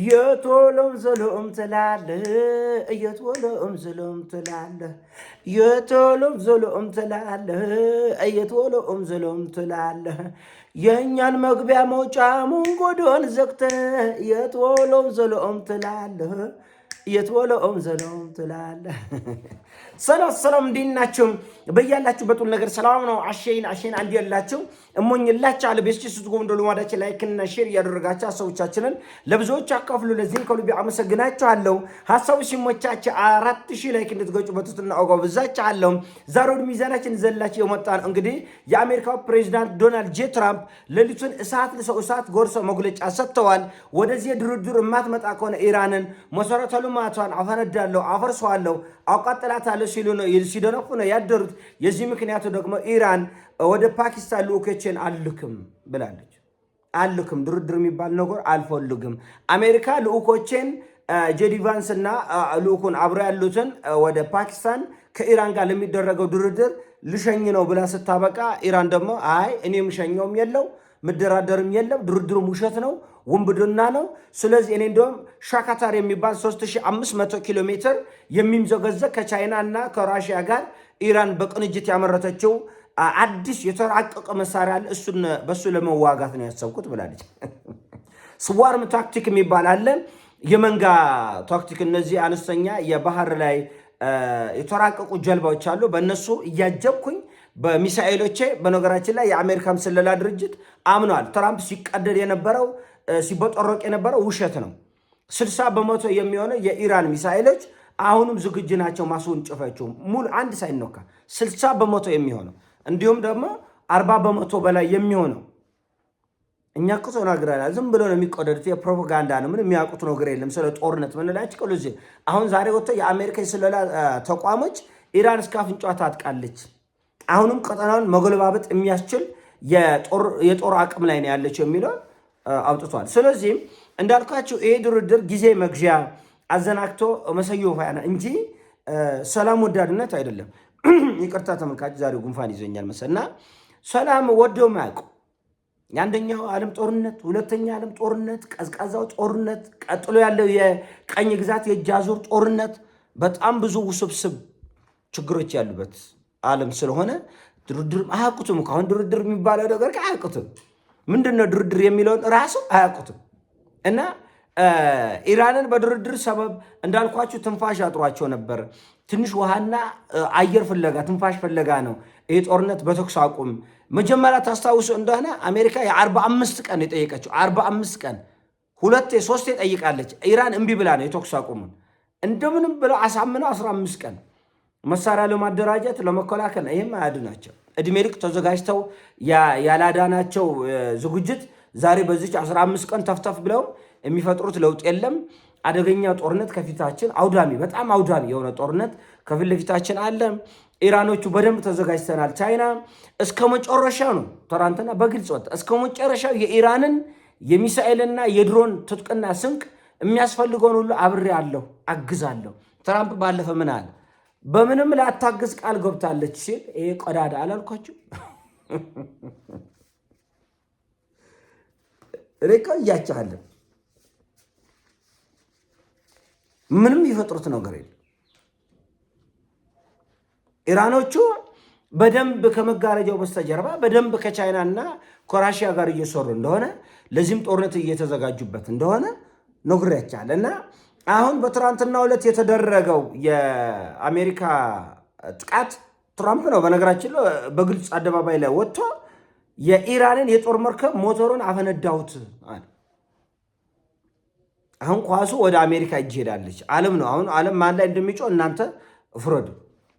የቶሎም ዘሎም ትላለህ እየቶሎም ዘሎም ትላለህ የቶሎም ዘሎም ትላለህ እየቶሎም ዘሎም ትላለህ የእኛን መግቢያ መውጫ መንገዶን ዘግተህ የቶሎም ዘሎም ትላለህ የቶሎም ዘሎም ትላለህ። ሰላም እንዴት ናችሁ? በያላችሁበት ሁሉ ነገር ሰላም ነው። አሸይን አንድ ያላችሁ እሞኝላችኋለሁ። ቤስቲ ስትጎም ደሉ ማዳች ላይክ እና ሼር እያደረጋችሁ ሀሳቦቻችንን ለብዙዎች አካፍሉ። ለዚህም ከልቤ አመሰግናችኋለሁ። ሀሳቡ ሲሞቻችሁ 4000 ላይክ እንድትገጩ በትህትና አጋብዛችኋለሁ። ዛሬ ወደ ሚዛናችን ዘላችሁ የመጣን እንግዲህ የአሜሪካው ፕሬዚዳንት ዶናልድ ጄ ትራምፕ ሌሊቱን እሳት ጎርሰው መግለጫ ሰጥተዋል። ወደዚህ ድርድር የማትመጣ ከሆነ ኢራንን መሰረተ ልማቷን አፈነዳለሁ፣ አፈርሰዋለሁ፣ አቃጥላታለሁ ሲደነፉ ነው ያደሩት። የዚህ ምክንያቱ ደግሞ ኢራን ወደ ፓኪስታን ልኡኮችን አልክም ብላለች። አልክም ድርድር የሚባል ነገር አልፈልግም። አሜሪካ ልኡኮችን ጄዲ ቫንስ እና ልኡኩን አብረው ያሉትን ወደ ፓኪስታን ከኢራን ጋር ለሚደረገው ድርድር ልሸኝ ነው ብላ ስታበቃ ኢራን ደግሞ አይ እኔ ምሸኘውም የለው ምደራደርም የለም፣ ድርድሩም ውሸት ነው፣ ውንብድና ነው። ስለዚህ እኔ እንደውም ሻካታር የሚባል 3500 ኪሎ ሜትር የሚምዘገዘግ ከቻይና እና ከራሽያ ጋር ኢራን በቅንጅት ያመረተችው አዲስ የተራቀቀ መሳሪያ አለ፣ እሱን በሱ ለመዋጋት ነው ያሰብኩት ብላለች። ስዋርም ታክቲክ የሚባል አለ፣ የመንጋ ታክቲክ። እነዚህ አነስተኛ የባህር ላይ የተራቀቁ ጀልባዎች አሉ፣ በእነሱ እያጀብኩኝ በሚሳኤሎቼ። በነገራችን ላይ የአሜሪካም ስለላ ድርጅት አምኗል። ትራምፕ ሲቀደድ የነበረው ሲበጠረቅ የነበረው ውሸት ነው። 60 በመቶ የሚሆነው የኢራን ሚሳኤሎች አሁንም ዝግጁ ናቸው። ማስወንጨፋቸው ሙሉ አንድ ሳይነካ 60 በመቶ የሚሆነው እንዲሁም ደግሞ 40 በመቶ በላይ የሚሆነው እኛ እኮ ተናግረናል። ዝም ብሎ ነው የሚቆደዱት፣ የፕሮፓጋንዳ ነው። ምን የሚያውቁት ነገር የለም ስለ ጦርነት ምንላችሁ። ለዚህ አሁን ዛሬ ወጥቶ የአሜሪካ የስለላ ተቋሞች ኢራን እስከ አፍንጫዋ ታጥቃለች፣ አሁንም ቀጠናውን መጎለባበጥ የሚያስችል የጦር አቅም ላይ ነው ያለችው የሚለው አውጥቷል። ስለዚህም እንዳልኳቸው ይሄ ድርድር ጊዜ መግዣ አዘናግቶ መሰየፋ እንጂ ሰላም ወዳድነት አይደለም። ይቅርታ ተመልካች፣ ዛሬ ጉንፋን ይዞኛል መሰልና ሰላም ወደው ማያውቁ የአንደኛው ዓለም ጦርነት፣ ሁለተኛ ዓለም ጦርነት፣ ቀዝቃዛው ጦርነት፣ ቀጥሎ ያለው የቀኝ ግዛት የእጅ አዙር ጦርነት፣ በጣም ብዙ ውስብስብ ችግሮች ያሉበት ዓለም ስለሆነ ድርድር አያውቁትም። አሁን ድርድር የሚባለው ነገር አያውቁትም። ምንድነው ድርድር የሚለውን ራሱ አያውቁትም። እና ኢራንን በድርድር ሰበብ እንዳልኳችሁ ትንፋሽ አጥሯቸው ነበር። ትንሽ ውሃና አየር ፍለጋ ትንፋሽ ፍለጋ ነው ይህ ጦርነት በተኩስ አቁም። መጀመሪያ ታስታውሱ እንደሆነ አሜሪካ የ45 ቀን የጠየቀችው 45 ቀን 2-3 ጠይቃለች። ኢራን እምቢ ብላ ነው የተኩስ አቁሙን እንደምንም ብለው አሳምነው 15 ቀን መሳሪያ ለማደራጀት ለመከላከል። ይህም አያድናቸው እድሜ ልክ ተዘጋጅተው ያላዳናቸው ዝግጅት ዛሬ በዚች 15 ቀን ተፍተፍ ብለው የሚፈጥሩት ለውጥ የለም። አደገኛ ጦርነት ከፊታችን፣ አውዳሚ በጣም አውዳሚ የሆነ ጦርነት ከፊት ለፊታችን አለ። ኢራኖቹ በደንብ ተዘጋጅተናል። ቻይና እስከ መጨረሻው ነው ትናንትና በግልጽ ወጣ። እስከ መጨረሻው የኢራንን የሚሳኤልና የድሮን ትጥቅና ስንቅ የሚያስፈልገውን ሁሉ አብሬ አለሁ አግዛለሁ። ትራምፕ ባለፈ ምን አለ? በምንም ላታግዝ ቃል ገብታለች ሲል ይሄ ቀዳዳ አላልኳችሁ? ሬካ እያቻለን ምንም ይፈጥሩት ነገር የለም። ኢራኖቹ በደንብ ከመጋረጃው በስተጀርባ በደንብ ከቻይናና ከራሽያ ጋር እየሰሩ እንደሆነ ለዚህም ጦርነት እየተዘጋጁበት እንደሆነ ነግሬያችኋለሁ። እና አሁን በትናንትናው ዕለት የተደረገው የአሜሪካ ጥቃት ትራምፕ ነው በነገራችን ላይ በግልጽ አደባባይ ላይ ወጥቶ የኢራንን የጦር መርከብ ሞተሩን አፈነዳሁት አለ። አሁን ኳሱ ወደ አሜሪካ ይሄዳለች። ዓለም ነው አሁን ዓለም ማን ላይ እንደሚጮህ እናንተ ፍረዱ።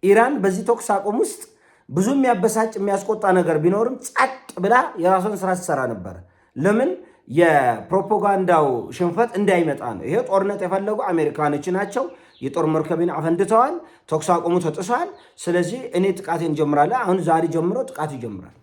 ኢራን በዚህ ተኩስ አቁም ውስጥ ብዙ የሚያበሳጭ የሚያስቆጣ ነገር ቢኖርም ጸጥ ብላ የራሷን ስራ ትሰራ ነበር። ለምን? የፕሮፓጋንዳው ሽንፈት እንዳይመጣ ነው። ይሄ ጦርነት የፈለጉ አሜሪካኖች ናቸው። የጦር መርከብን አፈንድተዋል። ተኩስ አቁሙ ተጥሷል። ስለዚህ እኔ ጥቃቴን ጀምራለሁ። አሁን ዛሬ ጀምሮ ጥቃት ይጀምራል።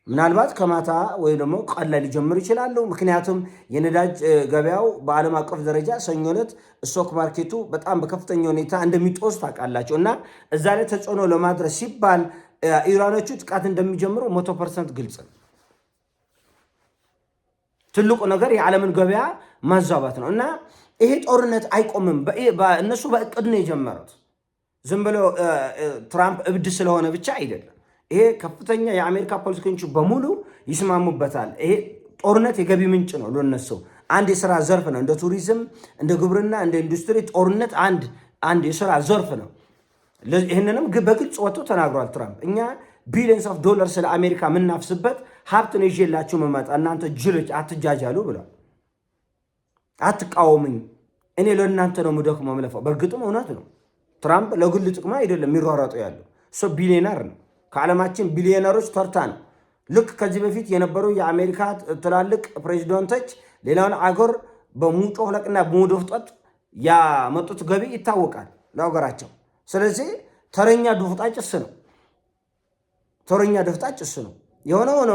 ምናልባት ከማታ ወይ ደግሞ ቀን ላይ ሊጀምር ይችላሉ። ምክንያቱም የነዳጅ ገበያው በዓለም አቀፍ ደረጃ ሰኞ ዕለት ስቶክ ማርኬቱ በጣም በከፍተኛ ሁኔታ እንደሚጦስ ታውቃላችሁ። እና እዛ ላይ ተጽዕኖ ለማድረስ ሲባል ኢራኖቹ ጥቃት እንደሚጀምሩ 100% ግልጽ ነው። ትልቁ ነገር የዓለምን ገበያ ማዛባት ነው እና ይሄ ጦርነት አይቆምም። እነሱ በእቅድ ነው የጀመሩት። ዝም ብሎ ትራምፕ እብድ ስለሆነ ብቻ አይደለም። ይሄ ከፍተኛ የአሜሪካ ፖለቲከኞች በሙሉ ይስማሙበታል። ይሄ ጦርነት የገቢ ምንጭ ነው ለነሱ፣ አንድ የስራ ዘርፍ ነው። እንደ ቱሪዝም፣ እንደ ግብርና፣ እንደ ኢንዱስትሪ ጦርነት አንድ የስራ ዘርፍ ነው። ይህንንም በግልጽ ወጥቶ ተናግሯል ትራምፕ። እኛ ቢሊየንስ ኦፍ ዶላር ስለ አሜሪካ የምናፍስበት ሀብት ነው ይዤላችሁ መመጣ፣ እናንተ ጅሎች አትጃጃሉ ብሏል። አትቃወሙኝ፣ እኔ ለእናንተ ነው ምደክመው የምለፋው። በእርግጥም እውነት ነው። ትራምፕ ለግል ጥቅማ አይደለም የሚሯሯጡ ያለው እሱ ቢሊዮነር ነው። ከዓለማችን ቢሊዮነሮች ተርታ ነው። ልክ ከዚህ በፊት የነበሩ የአሜሪካ ትላልቅ ፕሬዚደንቶች ሌላውን አገር በሙጮ ለቅና በሙዶፍጠጥ ያመጡት ገቢ ይታወቃል ለሀገራቸው። ስለዚህ ተረኛ ድፍጣጭ እሱ ነው። ተረኛ ድፍጣጭ እሱ ነው። የሆነ ሆኖ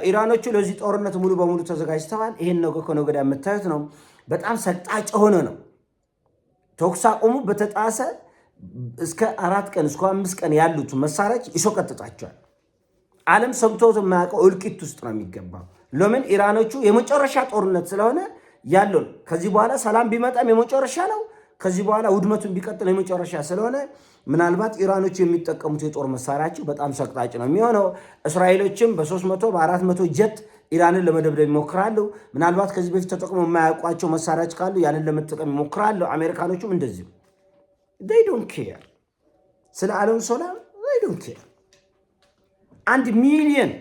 ኢራኖቹ ለዚህ ጦርነት ሙሉ በሙሉ ተዘጋጅተዋል። ይሄን ነገ ከነገ ወዲያ የምታዩት ነው። በጣም ሰቅጣጭ ሆነ ነው። ተኩስ አቁሙ በተጣሰ እስከ 4 ቀን እስከ 5 ቀን ያሉት መሳሪያዎች ይሶቀጥጣቸዋል። ዓለም ሰምቶት የማያውቀው እልቂት ውስጥ ነው የሚገባው። ለምን? ኢራኖቹ የመጨረሻ ጦርነት ስለሆነ ያለውን ከዚህ በኋላ ሰላም ቢመጣም የመጨረሻ ነው። ከዚህ በኋላ ውድመቱን ቢቀጥል የመጨረሻ ስለሆነ ምናልባት ኢራኖቹ የሚጠቀሙት የጦር መሳሪያቸው በጣም ሰቅጣጭ ነው የሚሆነው። እስራኤሎችም በ300 በ400 ጀት ኢራንን ለመደብደብ ይሞክራሉ። ምናልባት ከዚህ በፊት ተጠቅመው የማያውቋቸው መሳሪያዎች ካሉ ያንን ለመጠቀም ይሞክራሉ። አሜሪካኖቹም እንደዚሁ they don't care ስለ ዓለም ሰላም they don't care። 1 ሚሊዮን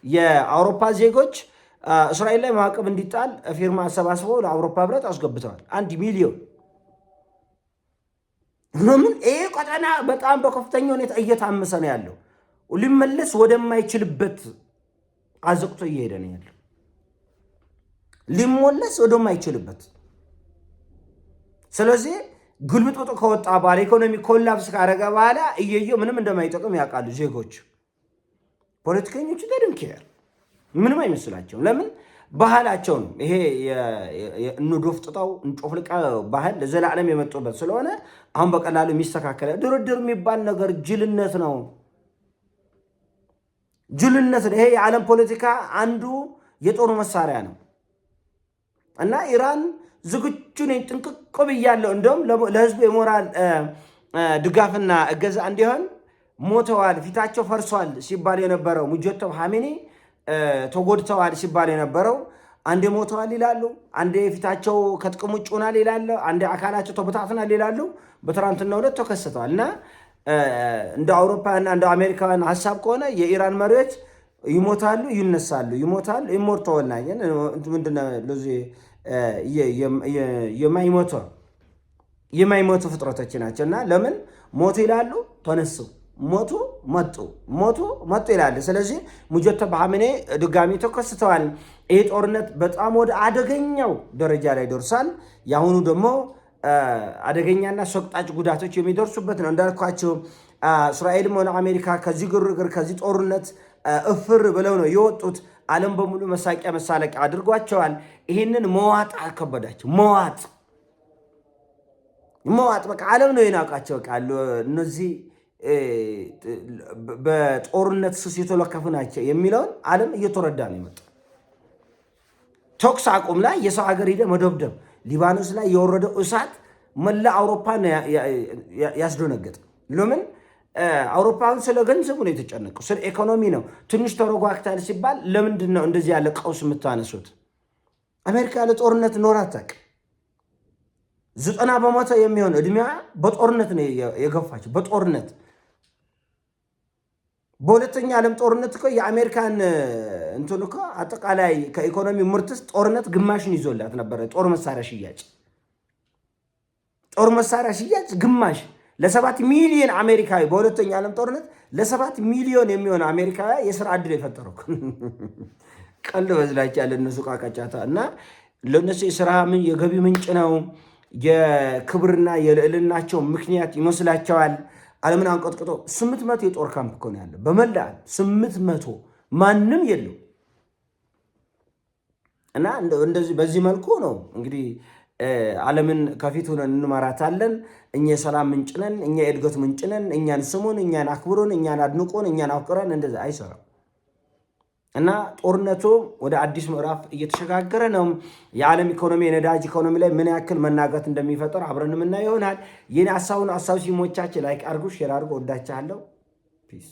የአውሮፓ ዜጎች እስራኤል ላይ ማዕቀብ እንዲጣል ፊርማ አሰባስበው ለአውሮፓ ህብረት አስገብተዋል። 1 ሚሊዮን። ምን ይሄ ቀጠና በጣም በከፍተኛ ሁኔታ እየታመሰ ነው ያለው። ሊመለስ ወደማይችልበት አዘቅቶ እየሄደ ነው ያለው። ሊመለስ ወደማይችልበት። ስለዚህ ጉልብጥብጥ ከወጣ በኋላ ኢኮኖሚ ኮላፕስ ካረገ በኋላ እየየው ምንም እንደማይጠቅም ያውቃሉ ዜጎች። ፖለቲከኞቹ ተደንከር ምንም አይመስላቸው። ለምን? ባህላቸው ነው ይሄ እንዶፍጥጣው እንጮፍልቃ ባህል ለዘላለም የመጡበት ስለሆነ አሁን በቀላሉ የሚስተካከለ ድርድር የሚባል ነገር ጅልነት ነው። ጅልነት ነው። ይሄ የዓለም ፖለቲካ አንዱ የጦር መሳሪያ ነው እና ኢራን ዝግጁ ነኝ ጥንቅቅ ብያለሁ። እንደውም ለህዝቡ የሞራል ድጋፍና እገዛ እንዲሆን ሞተዋል፣ ፊታቸው ፈርሷል ሲባል የነበረው ሙጀተብ ሐሚኒ ተጎድተዋል ሲባል የነበረው አንዴ ሞተዋል ይላሉ፣ አንዴ ፊታቸው ከጥቅም ውጭ ሆናል ይላሉ፣ አንዴ አካላቸው ተበታትናል ይላሉ። በትናንትናው ዕለት ተከስተዋል እና እንደ አውሮፓና እንደ አሜሪካውያን ሀሳብ ከሆነ የኢራን መሪዎች ይሞታሉ፣ ይነሳሉ፣ ይሞታሉ፣ ኢሞርታል ናቸው። ምንድነው ለዚህ የማይሞቱ ፍጥረቶች ናቸው እና ለምን ሞቱ ይላሉ? ተነሱ፣ ሞቱ መጡ ይላሉ። ስለዚህ ሙጀተብ ሐሚኒ ድጋሚ ተከስተዋል። ይህ ጦርነት በጣም ወደ አደገኛው ደረጃ ላይ ደርሷል። የአሁኑ ደግሞ አደገኛና ሰቅጣጭ ጉዳቶች የሚደርሱበት ነው። እንዳልኳቸው እስራኤልም ሆነ አሜሪካ ከዚህ ግርግር ከዚህ ጦርነት እፍር ብለው ነው የወጡት። ዓለም በሙሉ መሳቂያ መሳለቂያ አድርጓቸዋል። ይህንን መዋጥ አከበዳቸው። መዋጥ በቃ ዓለም ነው የናቃቸው። በቃ እነዚህ በጦርነት ሱስ የተለከፉ ናቸው የሚለውን ዓለም እየተረዳ ነው የመጣ። ተኩስ አቁም ላይ የሰው ሀገር ሄደ መደብደብ፣ ሊባኖስ ላይ የወረደው እሳት መላ አውሮፓ ያስደነገጠ። ለምን? አውሮፓውን ስለ ገንዘቡ ነው የተጨነቀው፣ ስለ ኢኮኖሚ ነው። ትንሽ ተረጓግታል ሲባል ለምንድን ነው እንደዚህ ያለ ቀውስ የምታነሱት? አሜሪካ ያለ ጦርነት ኖራ አታውቅም። 90% የሚሆን እድሜዋ በጦርነት ነው የገፋች። በጦርነት በሁለተኛ ዓለም ጦርነት እኮ የአሜሪካን እንትን እኮ አጠቃላይ ከኢኮኖሚ ምርትስ ጦርነት ግማሽን ይዞላት ነበረ። ጦር መሳሪያ ሽያጭ ግማሽ ለ7 ሚሊዮን አሜሪካዊ በሁለተኛ ዓለም ጦርነት ለ7 ሚሊዮን የሚሆን አሜሪካዊ የስራ ዕድል የፈጠረው ቀልድ በዝላች ያለ እነሱ ቃቃጫታ እና ለነሱ የስራ የገቢ ምንጭ ነው። የክብርና የልዕልናቸው ምክንያት ይመስላቸዋል። ዓለምን አንቆጥቅጦ 800 የጦር ካምፕ እኮ ነው ያለው በመላ 800 ማንም የለው እና እንደዚህ በዚህ መልኩ ነው እንግዲህ ዓለምን ከፊት ሆነን እንመራታለን። እኛ የሰላም ምንጭ ነን፣ እኛ የእድገት ምንጭ ነን፣ እኛን ስሙን፣ እኛን አክብሩን፣ እኛን አድንቁን፣ እኛን አፍቅረን። እንደዛ አይሰራም። እና ጦርነቱ ወደ አዲስ ምዕራፍ እየተሸጋገረ ነው። የዓለም ኢኮኖሚ የነዳጅ ኢኮኖሚ ላይ ምን ያክል መናጋት እንደሚፈጠር አብረን የምናየው ይሆናል። ይህን ሀሳብ ሲሞቻችን ላይክ አድርጉ፣ ሼር አድርጎ ወዳቻለሁ። ፒስ